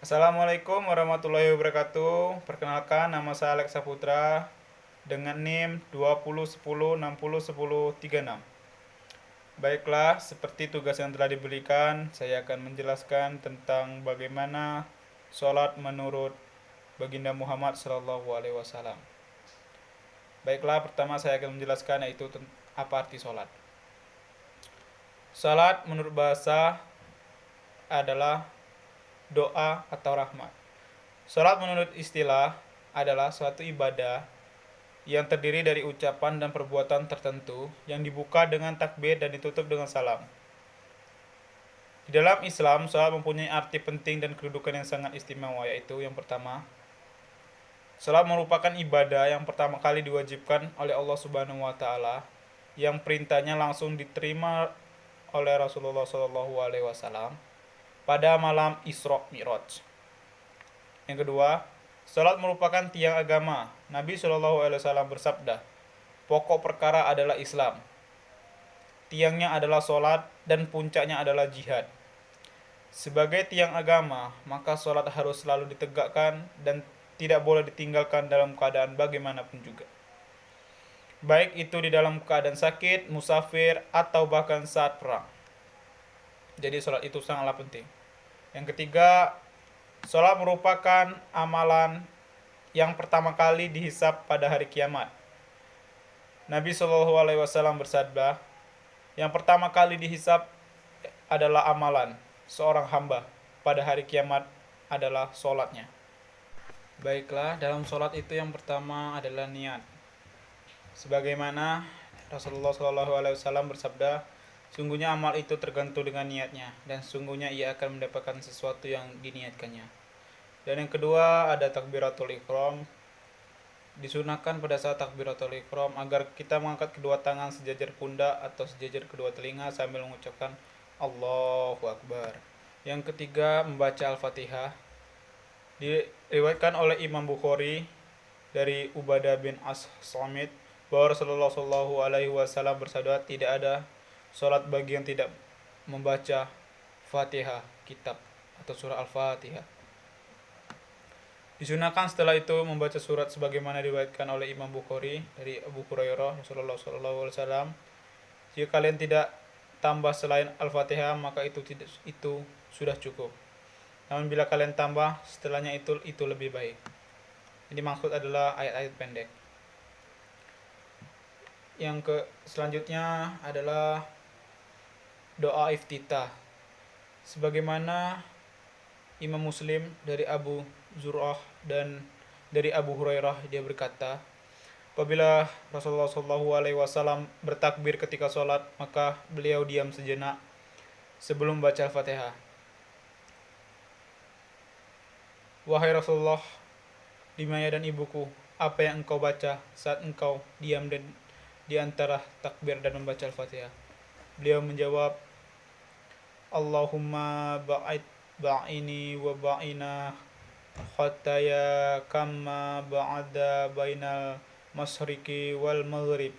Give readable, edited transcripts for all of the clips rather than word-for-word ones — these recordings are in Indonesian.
Assalamualaikum warahmatullahi wabarakatuh. Perkenalkan, nama saya Alex Saputra dengan NIM 2010601036. Baiklah, seperti tugas yang telah diberikan, saya akan menjelaskan tentang bagaimana sholat menurut Baginda Muhammad SAW. Baiklah, pertama saya akan menjelaskan yaitu apa arti sholat. Sholat menurut bahasa adalah doa atau rahmat. Salat menurut istilah adalah suatu ibadah yang terdiri dari ucapan dan perbuatan tertentu yang dibuka dengan takbir dan ditutup dengan salam. Di dalam Islam, salat mempunyai arti penting dan kedudukan yang sangat istimewa, yaitu yang pertama, salat merupakan ibadah yang pertama kali diwajibkan oleh Allah Subhanahu wa taala, yang perintahnya langsung diterima oleh Rasulullah SAW pada malam Isra Mi'raj. Yang kedua, salat merupakan tiang agama. Nabi SAW bersabda, pokok perkara adalah Islam. Tiangnya adalah salat dan puncaknya adalah jihad. Sebagai tiang agama, maka salat harus selalu ditegakkan dan tidak boleh ditinggalkan dalam keadaan bagaimanapun juga. Baik itu di dalam keadaan sakit, musafir, atau bahkan saat perang. Jadi salat itu sangatlah penting. Yang ketiga, salat merupakan amalan yang pertama kali dihisab pada hari kiamat. Nabi SAW bersabda, yang pertama kali dihisab adalah amalan seorang hamba pada hari kiamat adalah salatnya. Baiklah, dalam salat itu yang pertama adalah niat. Sebagaimana Rasulullah SAW bersabda, sungguhnya amal itu tergantung dengan niatnya, dan sungguhnya ia akan mendapatkan sesuatu yang diniatkannya. Dan yang kedua ada takbiratul ihram. Disunahkan pada saat takbiratul ihram agar kita mengangkat kedua tangan sejajar pundak atau sejajar kedua telinga sambil mengucapkan Allahu Akbar. Yang ketiga membaca Al-Fatihah. Diriwayatkan oleh Imam Bukhari dari Ubadah bin As-Samit bahwa Rasulullah SAW bersabda, tidak ada salat bagi yang tidak membaca Fatihah kitab atau surah Al-Fatihah. Disunahkan setelah itu membaca surat sebagaimana diriwayatkan oleh Imam Bukhari dari Abu Hurairah Rasulullah SAW. Jika kalian tidak tambah selain Al-Fatihah, maka itu sudah cukup. Namun bila kalian tambah setelahnya itu lebih baik. Ini maksud adalah ayat-ayat pendek. Selanjutnya adalah doa iftitah. Sebagaimana Imam Muslim dari Abu Zur'ah dan dari Abu Hurairah, dia berkata, apabila Rasulullah SAW bertakbir ketika sholat, maka beliau diam sejenak sebelum baca Al-Fatihah. Wahai Rasulullah, dimaya dan ibuku, apa yang engkau baca saat engkau diam dan di antara takbir dan membaca Al-Fatihah? Beliau menjawab, Allahumma ba'ini wa ba'ina khataya kama ba'ada bainal masyriki wal maghrib,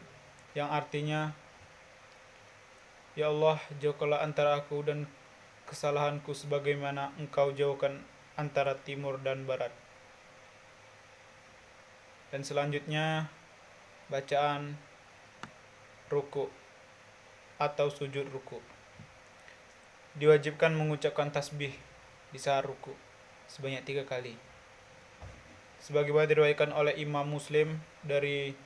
yang artinya, ya Allah, jauhkanlah antara aku dan kesalahanku sebagaimana engkau jauhkan antara timur dan barat. Dan selanjutnya bacaan ruku atau sujud ruku. Diwajibkan mengucapkan tasbih di saat ruku sebanyak 3 kali. Sebagaimana diriwayatkan oleh Imam Muslim dari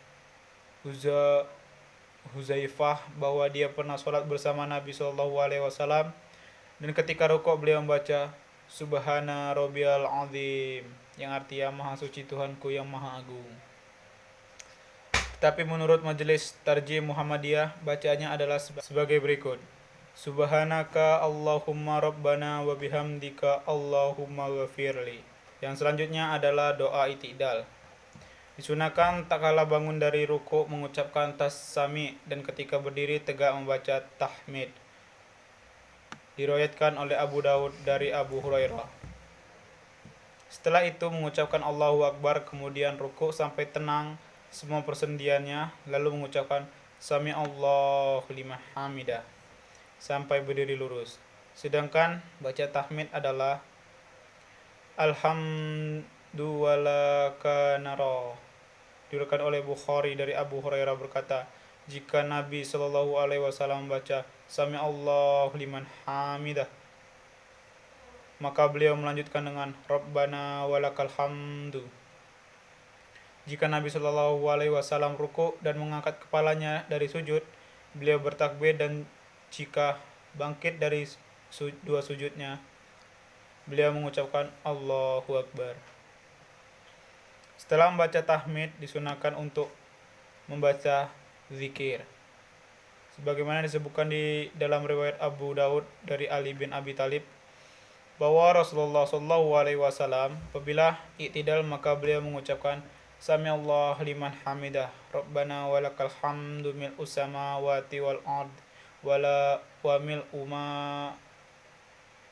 Huzaifah bahwa dia pernah sholat bersama Nabi SAW, dan ketika rukuk beliau membaca Subhana Rabbiyal Azim, yang artinya Maha Suci Tuhanku yang Maha Agung. Tapi menurut Majelis Tarjih Muhammadiyah, bacaannya adalah sebagai berikut. Subhanaka Allahumma Rabbana wa bihamdika Allahumma ghafirli. Yang selanjutnya adalah doa i'tidal. Disunahkan tak kala bangun dari ruku mengucapkan tas-sami, dan ketika berdiri tegak membaca tahmid. Diriwayatkan oleh Abu Daud dari Abu Hurairah. Setelah itu mengucapkan Allahu Akbar, kemudian ruku sampai tenang semua persendiannya, lalu mengucapkan Sami Allahu liman hamidah sampai berdiri lurus. Sedangkan baca tahmid adalah Alhamdu wala naro. Diriwayatkan oleh Bukhari dari Abu Hurairah berkata, jika Nabi Shallallahu Alaihi Wasallam baca Sami Allahu liman hamidah, maka beliau melanjutkan dengan Rabbana walakal hamdu. Jika Nabi Shallallahu Alaihi Wasallam ruku dan mengangkat kepalanya dari sujud, beliau bertakbir, dan jika bangkit dari dua sujudnya, beliau mengucapkan Allahu Akbar. Setelah membaca tahmid, disunahkan untuk membaca zikir. Sebagaimana disebutkan di dalam riwayat Abu Daud dari Ali bin Abi Thalib, bahwa Rasulullah Shallallahu Alaihi Wasallam apabila i'tidal maka beliau mengucapkan Sami Allah liman hamidah, Rabbana walakal hamdu mil'u samawati wal ard wa mil'u ma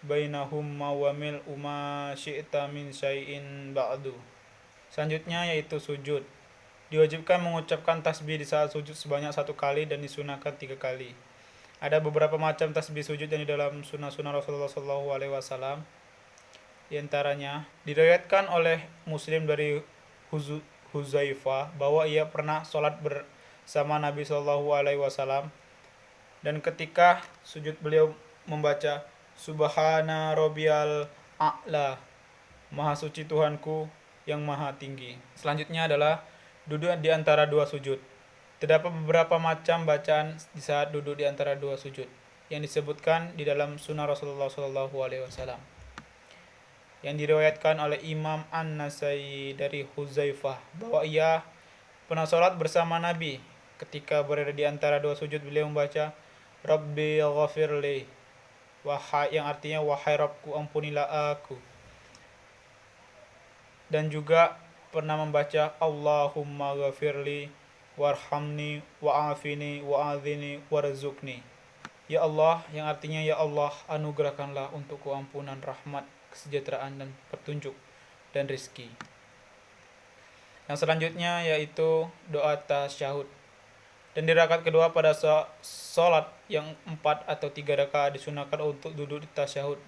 bainahumma wa mil'u ma syi'ta min syai'in ba'du. Selanjutnya yaitu sujud. Diwajibkan mengucapkan tasbih di saat sujud sebanyak 1 kali dan disunahkan 3 kali. Ada beberapa macam tasbih sujud yang di dalam sunnah-sunnah Rasulullah SAW. Di antaranya diriwayatkan oleh Muslim dari Huzaifah bahwa ia pernah sholat bersama Nabi SAW, dan ketika sujud beliau membaca Subhana Rabbiyal A'la, Maha suci Tuhanku yang maha tinggi. Selanjutnya adalah duduk di antara dua sujud. Terdapat beberapa macam bacaan di saat duduk di antara dua sujud yang disebutkan di dalam sunnah Rasulullah SAW, yang diriwayatkan oleh Imam An-Nasai dari Huzaifah bahwa ia pernah sholat bersama Nabi. Ketika berada di antara dua sujud, beliau membaca Rabbi ghafirli, yang artinya wahai Rabbku ampunilah aku, dan juga pernah membaca Allahumma ghafirli warhamni wa'afini wa'adhini warzuqni, ya Allah, yang artinya ya Allah anugerahkanlah untukku ampunan, rahmat, kesejahteraan, dan petunjuk dan rizki. Yang selanjutnya yaitu doa tasyahud. Dan di rakaat kedua pada sholat yang 4 atau 3 rakaat disunahkan untuk duduk di tasyahud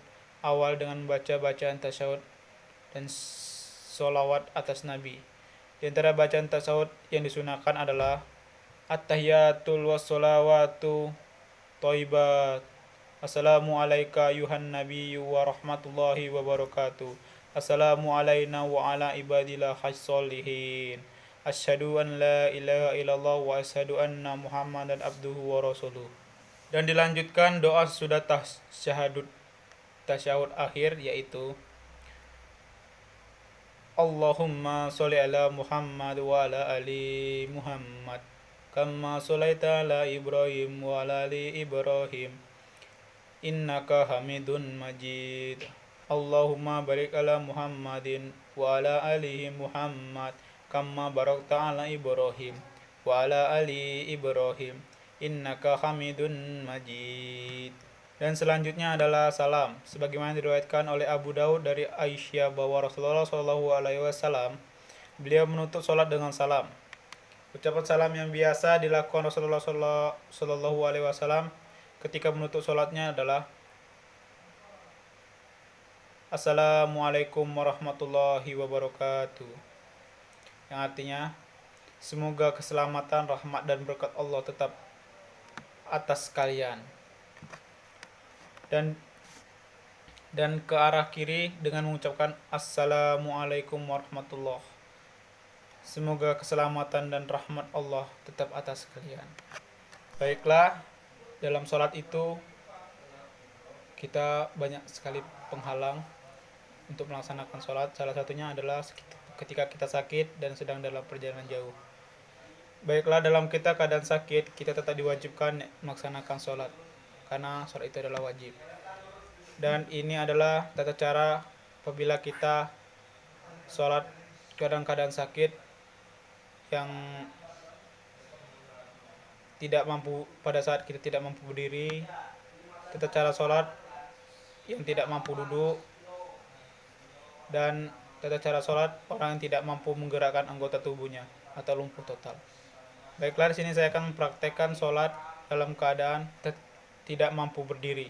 awal dengan membaca bacaan tasyahud dan sholawat atas Nabi. Di antara bacaan tasyahud yang disunahkan adalah At-tahiyatul wassalawatu thayyibat, Assalamu alayka yuhan nabiyyu wa rahmatullahi wa barakatuh, Assalamu alayna wa ala ibadillah hajjolihin, Asyhadu an la ilaha illallah wa asyhadu anna muhammadan abduhu wa rasuluh. Dan dilanjutkan doa sudah tasyahud akhir, yaitu Allahumma sholli ala Muhammad wa ala ali Muhammad kama sholaita ala Ibrahim wa ala ali Ibrahim innaka hamidun majid. Allahumma barik ala Muhammadin wa ala alihi Muhammad kama barakta ala Ibrahim wa ala ali Ibrahim innaka hamidun majid. Dan selanjutnya adalah salam, sebagaimana diriwayatkan oleh Abu Daud dari Aisyah bahwa Rasulullah SAW beliau menutup sholat dengan salam. Ucapan salam yang biasa dilakukan Rasulullah SAW ketika menutup sholatnya adalah Assalamualaikum warahmatullahi wabarakatuh, yang artinya semoga keselamatan, rahmat, dan berkat Allah tetap atas kalian. Dan ke arah kiri dengan mengucapkan Assalamualaikum warahmatullahi, semoga keselamatan dan rahmat Allah tetap atas kalian. Baiklah, dalam sholat itu kita banyak sekali penghalang untuk melaksanakan sholat. Salah satunya adalah ketika kita sakit dan sedang dalam perjalanan jauh. Baiklah, dalam kita keadaan sakit, kita tetap diwajibkan melaksanakan sholat, karena sholat itu adalah wajib. Dan ini adalah tata cara apabila kita sholat keadaan sakit yang tidak mampu, pada saat kita tidak mampu berdiri. Tata cara sholat yang tidak mampu duduk, dan tata cara sholat orang yang tidak mampu menggerakkan anggota tubuhnya atau lumpuh total. Baiklah, di sini saya akan mempraktekkan sholat dalam keadaan tidak mampu berdiri.